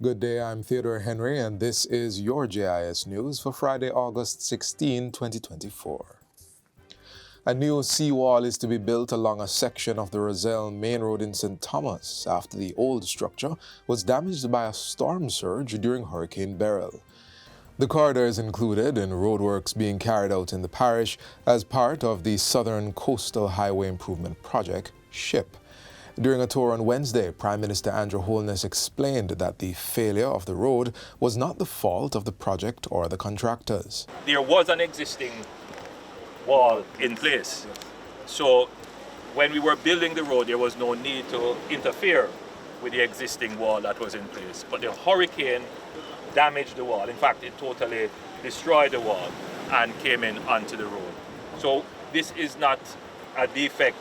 Good day, I'm Theodore Henry, and this is your JIS News for Friday, August 16, 2024. A new seawall is to be built along a section of the Roselle main road in St. Thomas after the old structure was damaged by a storm surge during Hurricane Beryl. The corridor is included in roadworks being carried out in the parish as part of the Southern Coastal Highway Improvement Project, SHIP. During a tour on Wednesday, Prime Minister Andrew Holness explained that the failure of the road was not the fault of the project or the contractors. There was an existing wall in place. So when we were building the road, there was no need to interfere with the existing wall that was in place. But the hurricane damaged the wall. In fact, it totally destroyed the wall and came in onto the road. So this is not a defect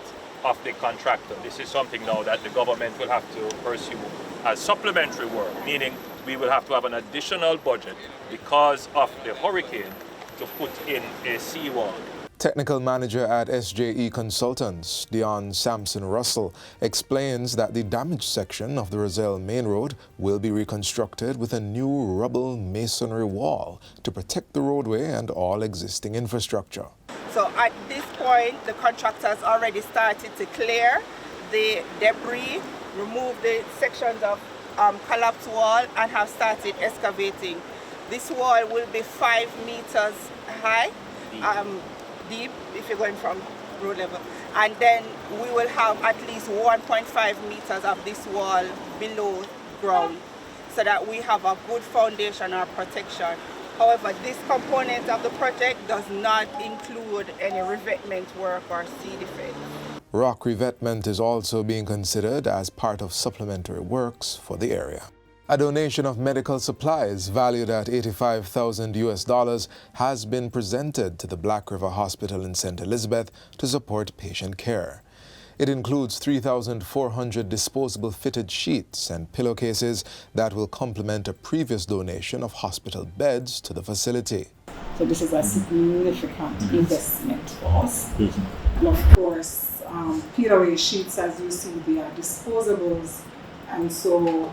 of the contractor. This is something now that the government will have to pursue as supplementary work, meaning we will have to have an additional budget because of the hurricane to put in a seawall. Technical manager at SJE Consultants, Dion Sampson Russell, explains that the damaged section of the Roselle main road will be reconstructed with a new rubble masonry wall to protect the roadway and all existing infrastructure. So at this point, the contractors already started to clear the debris, remove the sections of collapsed wall, and have started excavating. This wall will be 5 meters high. Deep if you're going from road level, and then we will have at least 1.5 meters of this wall below ground so that we have a good foundation or protection. However, this component of the project does not include any revetment work or sea defense. Rock revetment is also being considered as part of supplementary works for the area. A donation of medical supplies valued at $85,000 has been presented to the Black River Hospital in St. Elizabeth to support patient care. It includes 3,400 disposable fitted sheets and pillowcases that will complement a previous donation of hospital beds to the facility. So this is a significant investment for us. And of course, peel-away sheets, as you see, they are disposables, and so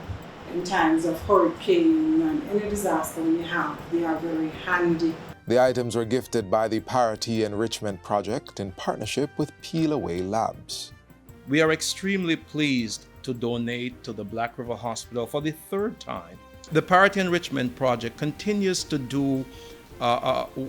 in times of hurricane and any disaster we have, they are very handy. The items were gifted by the Parity Enrichment Project in partnership with Peel Away Labs. We are extremely pleased to donate to the Black River Hospital for the 3rd time. The Parity Enrichment Project continues to do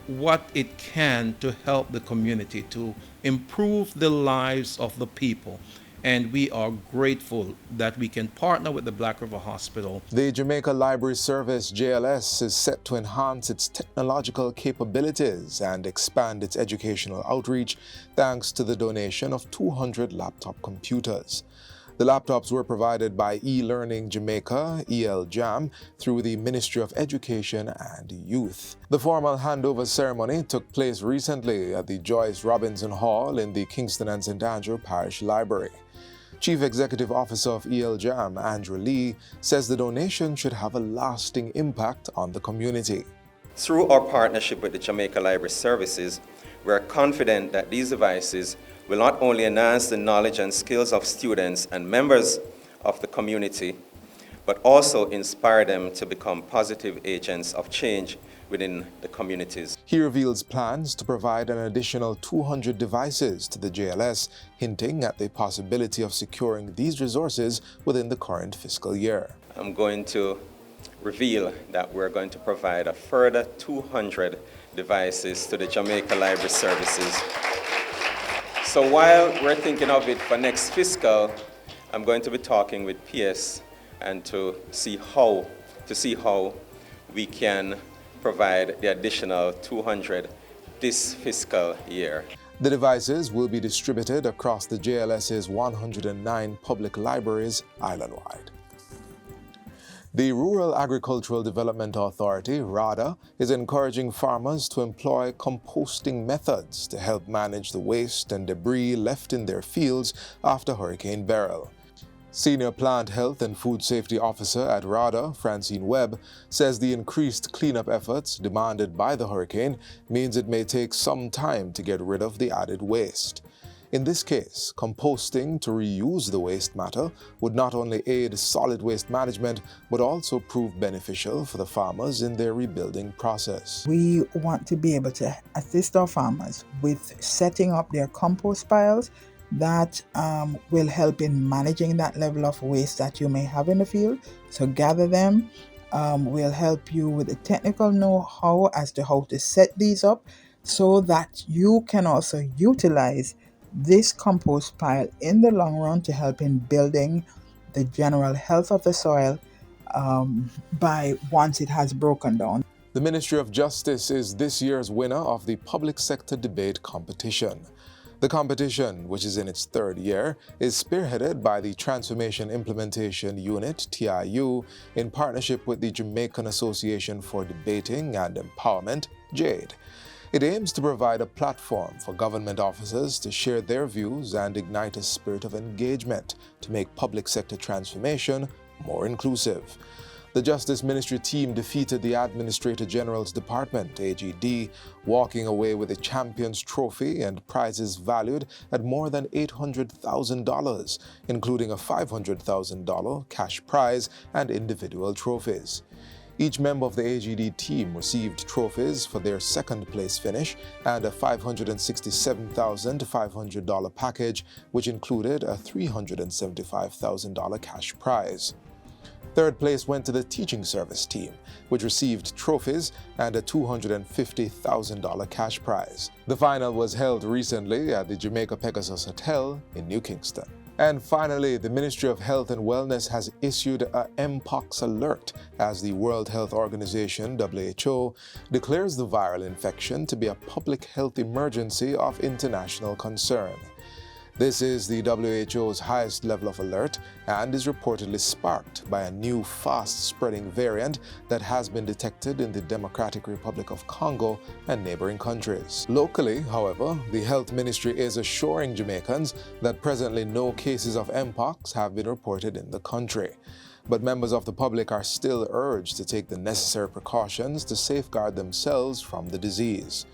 what it can to help the community, to improve the lives of the people. And we are grateful that we can partner with the Black River Hospital. The Jamaica Library Service, JLS, is set to enhance its technological capabilities and expand its educational outreach thanks to the donation of 200 laptop computers. The laptops were provided by eLearning Jamaica, ELJAM, through the Ministry of Education and Youth. The formal handover ceremony took place recently at the Joyce Robinson Hall in the Kingston and St. Andrew Parish Library. Chief Executive Officer of ELJAM, Andrew Lee, says the donation should have a lasting impact on the community. Through our partnership with the Jamaica Library Services, we are confident that these devices will not only enhance the knowledge and skills of students and members of the community, but also inspire them to become positive agents of change within the communities. He reveals plans to provide an additional 200 devices to the JLS, hinting at the possibility of securing these resources within the current fiscal year. I'm going to reveal that we're going to provide a further 200 devices to the Jamaica Library Services. So while we're thinking of it for next fiscal, I'm going to be talking with PS and to see how we can provide the additional 200 this fiscal year. The devices will be distributed across the JLS's 109 public libraries island-wide. The Rural Agricultural Development Authority, Rada, is encouraging farmers to employ composting methods to help manage the waste and debris left in their fields after Hurricane Beryl. Senior Plant Health and Food Safety Officer at Rada, Francine Webb, says the increased cleanup efforts demanded by the hurricane means it may take some time to get rid of the added waste. In this case, composting to reuse the waste matter would not only aid solid waste management, but also prove beneficial for the farmers in their rebuilding process. We want to be able to assist our farmers with setting up their compost piles that will help in managing that level of waste that you may have in the field. So gather them. We'll help you with the technical know-how as to how to set these up so that you can also utilize this compost pile in the long run to help in building the general health of the soil by once it has broken down. The Ministry of Justice is this year's winner of the Public Sector Debate Competition. The competition, which is in its third year, is spearheaded by the Transformation Implementation Unit, TIU, in partnership with the Jamaican Association for Debating and Empowerment, JADE. It aims to provide a platform for government officers to share their views and ignite a spirit of engagement to make public sector transformation more inclusive. The Justice Ministry team defeated the Administrator General's Department, AGD, walking away with the Champions Trophy and prizes valued at more than $800,000, including a $500,000 cash prize and individual trophies. Each member of the AGD team received trophies for their second place finish and a $567,500 package, which included a $375,000 cash prize. Third place went to the Teaching Service team, which received trophies and a $250,000 cash prize. The final was held recently at the Jamaica Pegasus Hotel in New Kingston. And finally, the Ministry of Health and Wellness has issued a Mpox alert as the World Health Organization, WHO, declares the viral infection to be a public health emergency of international concern. This is the WHO's highest level of alert and is reportedly sparked by a new fast-spreading variant that has been detected in the Democratic Republic of Congo and neighboring countries. Locally, however, the Health Ministry is assuring Jamaicans that presently no cases of Mpox have been reported in the country. But members of the public are still urged to take the necessary precautions to safeguard themselves from the disease.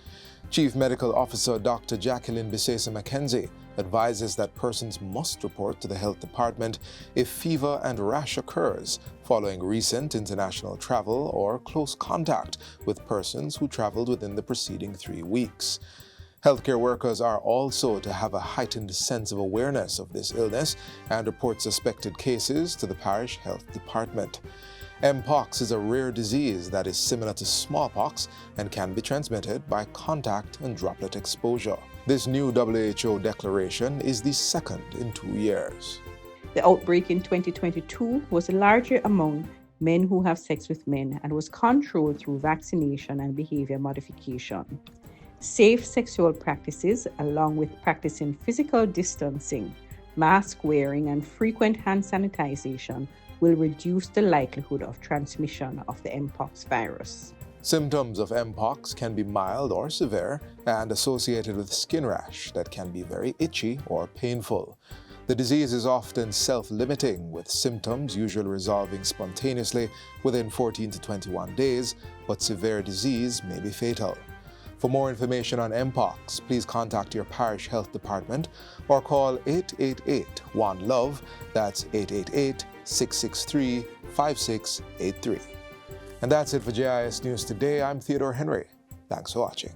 Chief Medical Officer Dr. Jacqueline Bisesa Mackenzie advises that persons must report to the health department if fever and rash occurs following recent international travel or close contact with persons who traveled within the preceding 3 weeks. Healthcare workers are also to have a heightened sense of awareness of this illness and report suspected cases to the parish health department. Mpox is a rare disease that is similar to smallpox and can be transmitted by contact and droplet exposure. This new WHO declaration is the second in 2 years. The outbreak in 2022 was larger among men who have sex with men and was controlled through vaccination and behavior modification. Safe sexual practices, along with practicing physical distancing, mask wearing, and frequent hand sanitization, will reduce the likelihood of transmission of the Mpox virus. Symptoms of Mpox can be mild or severe and associated with skin rash that can be very itchy or painful. The disease is often self-limiting, with symptoms usually resolving spontaneously within 14 to 21 days, but severe disease may be fatal. For more information on Mpox, please contact your parish health department or call 888-1-LOVE, that's 888-663-5683. And that's it for JIS News Today. I'm Theodore Henry. Thanks for watching.